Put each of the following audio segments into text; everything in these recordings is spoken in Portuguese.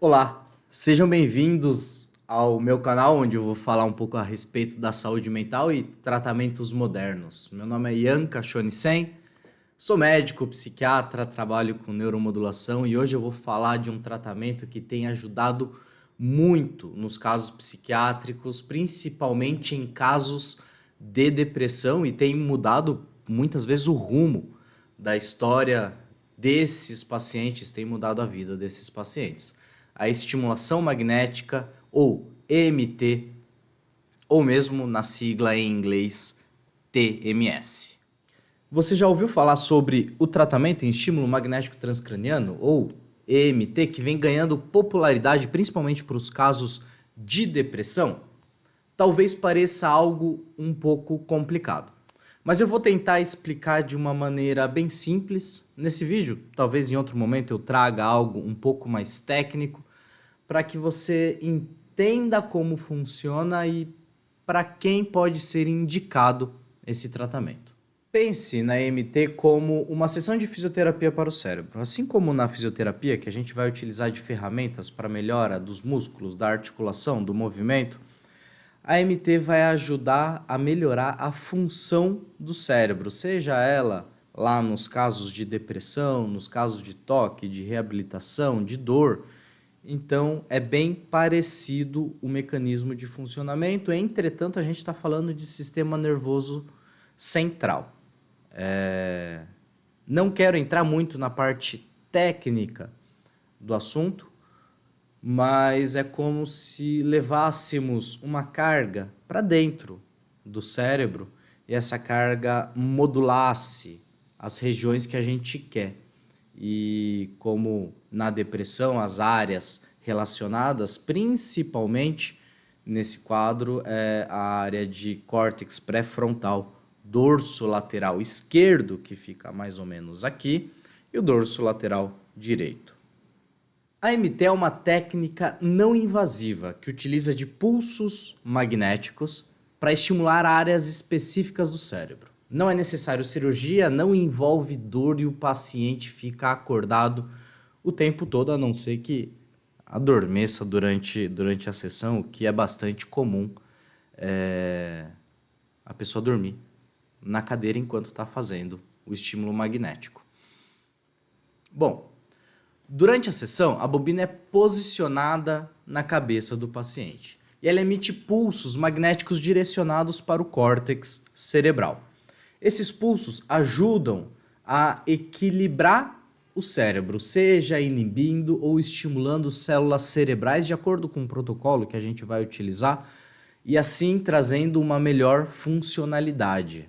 Olá, sejam bem-vindos ao meu canal, onde eu vou falar um pouco a respeito da saúde mental e tratamentos modernos. Meu nome é Ian Cachoni-Sen, sou médico, psiquiatra, trabalho com neuromodulação e hoje eu vou falar de um tratamento que tem ajudado muito nos casos psiquiátricos, principalmente em casos de depressão, e tem mudado muitas vezes o rumo da história desses pacientes, tem mudado a vida desses pacientes. A estimulação magnética, ou EMT, ou mesmo na sigla em inglês TMS. Você já ouviu falar sobre o tratamento em estímulo magnético transcraniano, ou EMT, que vem ganhando popularidade principalmente para os casos de depressão? Talvez pareça algo um pouco complicado, mas eu vou tentar explicar de uma maneira bem simples nesse vídeo. Talvez em outro momento eu traga algo um pouco mais técnico para que você entenda como funciona e para quem pode ser indicado esse tratamento. Pense na EMT como uma sessão de fisioterapia para o cérebro. Assim como na fisioterapia, que a gente vai utilizar de ferramentas para melhora dos músculos, da articulação, do movimento, a EMT vai ajudar a melhorar a função do cérebro, seja ela lá nos casos de depressão, nos casos de toque, de reabilitação, de dor. Então, é bem parecido o mecanismo de funcionamento, entretanto, a gente está falando de sistema nervoso central. Não quero entrar muito na parte técnica do assunto, mas é como se levássemos uma carga para dentro do cérebro e essa carga modulasse as regiões que a gente quer. E como na depressão, as áreas relacionadas, principalmente nesse quadro, é a área de córtex pré-frontal, dorso lateral esquerdo, que fica mais ou menos aqui, e o dorso lateral direito. A EMT é uma técnica não invasiva que utiliza de pulsos magnéticos para estimular áreas específicas do cérebro. Não é necessário cirurgia, não envolve dor e o paciente fica acordado o tempo todo, a não ser que adormeça durante a sessão, o que é bastante comum, a pessoa dormir na cadeira enquanto está fazendo o estímulo magnético. Bom, durante a sessão, a bobina é posicionada na cabeça do paciente e ela emite pulsos magnéticos direcionados para o córtex cerebral. Esses pulsos ajudam a equilibrar o cérebro, seja inibindo ou estimulando células cerebrais de acordo com o protocolo que a gente vai utilizar e assim trazendo uma melhor funcionalidade.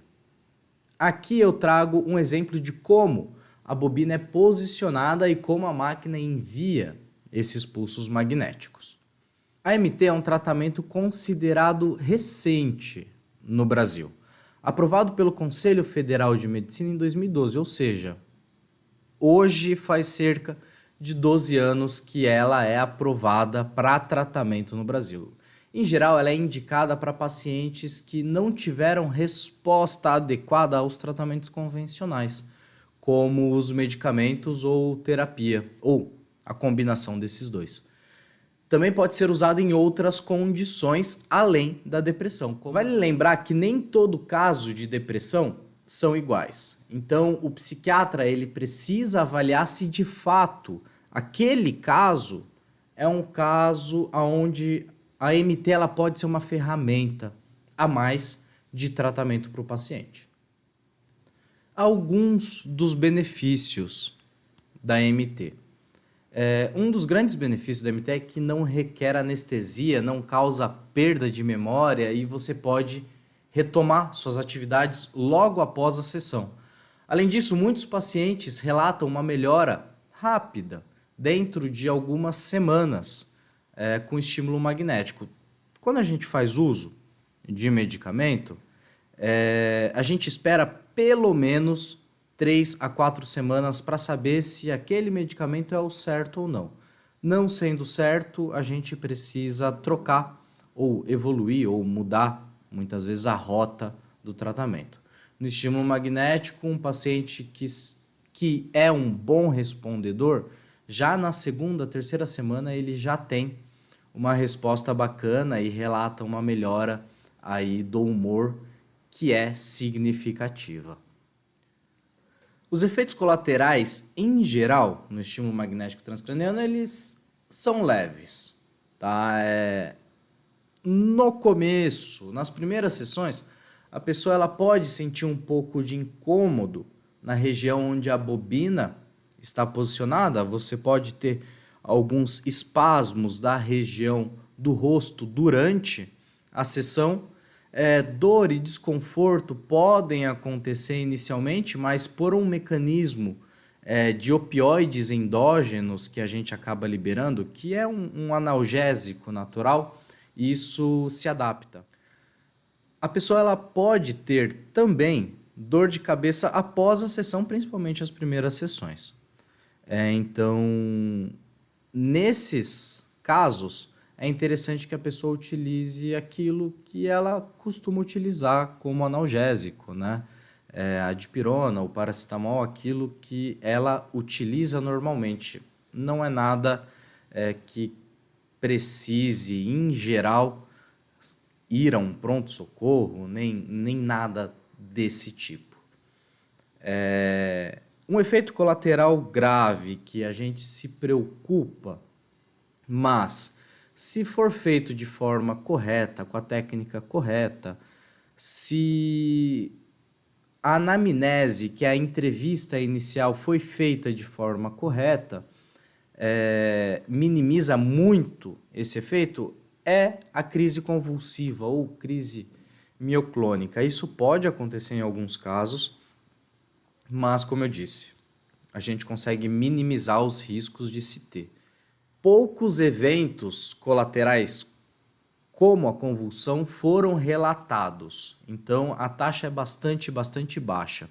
Aqui eu trago um exemplo de como a bobina é posicionada e como a máquina envia esses pulsos magnéticos. A EMT é um tratamento considerado recente no Brasil, aprovado pelo Conselho Federal de Medicina em 2012, ou seja, hoje faz cerca de 12 anos que ela é aprovada para tratamento no Brasil. Em geral, ela é indicada para pacientes que não tiveram resposta adequada aos tratamentos convencionais, como os medicamentos ou terapia, ou a combinação desses dois. Também pode ser usado em outras condições além da depressão. Vale lembrar que nem todo caso de depressão são iguais. Então, o psiquiatra ele precisa avaliar se de fato aquele caso é um caso onde a EMT ela pode ser uma ferramenta a mais de tratamento para o paciente. Alguns dos benefícios da EMT. Um dos grandes benefícios da EMT é que não requer anestesia, não causa perda de memória e você pode retomar suas atividades logo após a sessão. Além disso, muitos pacientes relatam uma melhora rápida dentro de algumas semanas com estímulo magnético. Quando a gente faz uso de medicamento, a gente espera pelo menos 3 a 4 semanas para saber se aquele medicamento é o certo ou não. Não sendo certo, a gente precisa trocar ou evoluir ou mudar muitas vezes a rota do tratamento. No estímulo magnético, um paciente que é um bom respondedor Já na segunda, terceira semana, ele já tem uma resposta bacana e relata uma melhora aí do humor que é significativa. Os efeitos colaterais, em geral, no estímulo magnético transcraniano, eles são leves, tá? No começo, nas primeiras sessões, a pessoa ela pode sentir um pouco de incômodo na região onde a bobina está posicionada. Você pode ter alguns espasmos da região do rosto durante a sessão. Dor e desconforto podem acontecer inicialmente, mas por um mecanismo de opioides endógenos que a gente acaba liberando, que é um analgésico natural, isso se adapta. A pessoa ela pode ter também dor de cabeça após a sessão, principalmente as primeiras sessões. Então, nesses casos, é interessante que a pessoa utilize aquilo que ela costuma utilizar como analgésico, né? A dipirona, o paracetamol, aquilo que ela utiliza normalmente. Não é nada que precise, em geral, ir a um pronto-socorro, nem nada desse tipo. Um efeito colateral grave que a gente se preocupa, mas se for feito de forma correta, com a técnica correta, se a anamnese, que é a entrevista inicial, foi feita de forma correta, minimiza muito esse efeito, é a crise convulsiva ou crise mioclônica. Isso pode acontecer em alguns casos, mas, como eu disse, a gente consegue minimizar os riscos de se ter. Poucos eventos colaterais, como a convulsão, foram relatados. Então, a taxa é bastante baixa.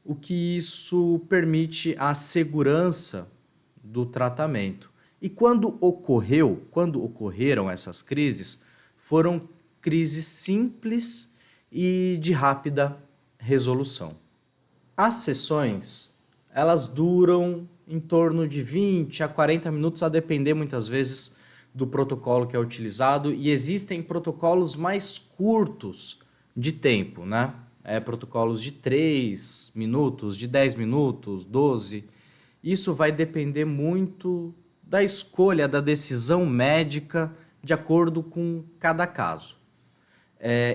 O que isso permite a segurança do tratamento. E quando ocorreram essas crises, foram crises simples e de rápida resolução. As sessões, elas duram em torno de 20 a 40 minutos, a depender muitas vezes do protocolo que é utilizado, e existem protocolos mais curtos de tempo, né? Protocolos de 3 minutos, de 10 minutos, 12. Isso vai depender muito da escolha, da decisão médica, de acordo com cada caso.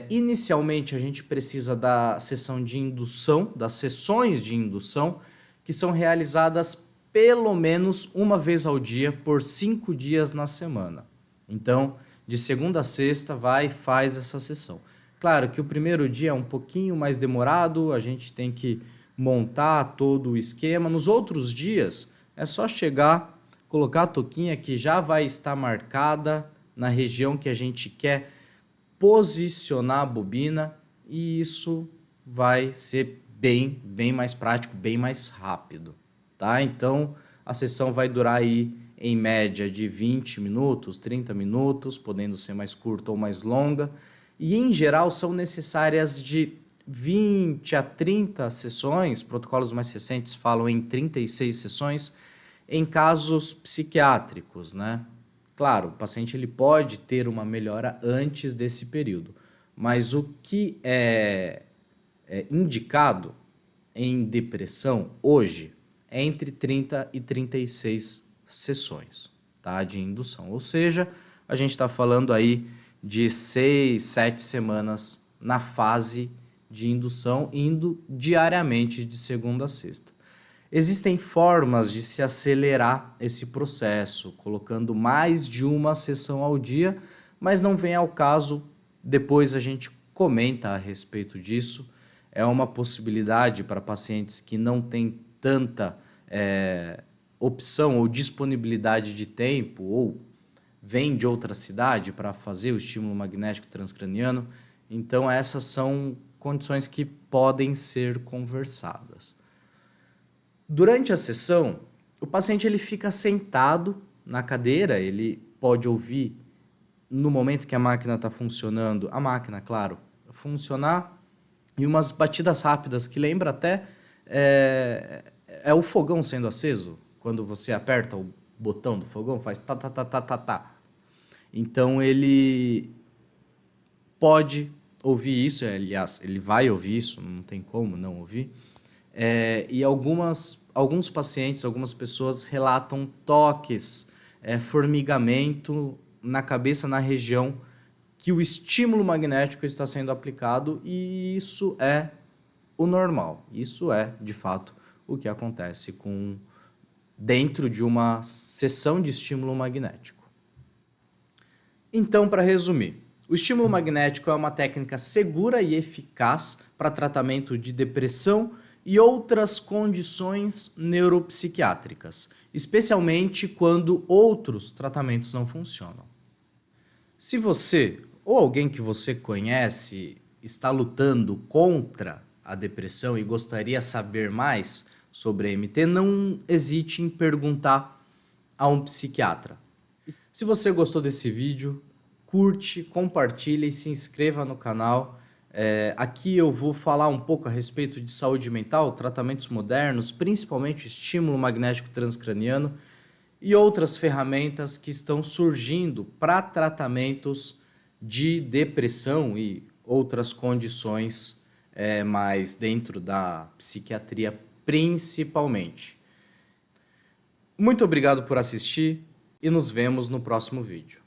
Inicialmente, a gente precisa da sessão de indução, das sessões de indução, que são realizadas pelo menos uma vez ao dia, por 5 dias na semana. Então, de segunda a sexta, vai e faz essa sessão. Claro que o primeiro dia é um pouquinho mais demorado, a gente tem que montar todo o esquema. Nos outros dias, é só chegar, colocar a touquinha que já vai estar marcada na região que a gente quer posicionar a bobina, e isso vai ser bem mais prático, bem mais rápido, tá? Então, a sessão vai durar aí em média de 20 minutos, 30 minutos, podendo ser mais curta ou mais longa, e em geral são necessárias de 20 a 30 sessões, protocolos mais recentes falam em 36 sessões, em casos psiquiátricos, né? Claro, o paciente ele pode ter uma melhora antes desse período, mas o que é indicado em depressão hoje é entre 30 e 36 sessões, tá, de indução. Ou seja, a gente está falando aí de 6, 7 semanas na fase de indução, indo diariamente de segunda a sexta. Existem formas de se acelerar esse processo, colocando mais de uma sessão ao dia, mas não vem ao caso, depois a gente comenta a respeito disso. É uma possibilidade para pacientes que não têm tanta opção ou disponibilidade de tempo, ou vêm de outra cidade para fazer o estímulo magnético transcraniano. Então, essas são condições que podem ser conversadas. Durante a sessão, o paciente ele fica sentado na cadeira, ele pode ouvir no momento que a máquina está funcionando, a máquina, claro, funcionar, e umas batidas rápidas que lembra até o fogão sendo aceso, quando você aperta o botão do fogão, faz tá, tá, tá, tá, tá, tá. Então ele pode ouvir isso, aliás, ele vai ouvir isso, não tem como não ouvir. E alguns pacientes, algumas pessoas relatam toques, formigamento na cabeça, na região que o estímulo magnético está sendo aplicado, e isso é o normal. Isso é, de fato, o que acontece dentro de uma sessão de estímulo magnético. Então, para resumir, o estímulo magnético é uma técnica segura e eficaz para tratamento de depressão e outras condições neuropsiquiátricas, especialmente quando outros tratamentos não funcionam. Se você ou alguém que você conhece está lutando contra a depressão e gostaria de saber mais sobre a MT, não hesite em perguntar a um psiquiatra. Se você gostou desse vídeo, curte, compartilhe e se inscreva no canal. Aqui eu vou falar um pouco a respeito de saúde mental, tratamentos modernos, principalmente estímulo magnético transcraniano e outras ferramentas que estão surgindo para tratamentos de depressão e outras condições, mas dentro da psiquiatria principalmente. Muito obrigado por assistir e nos vemos no próximo vídeo.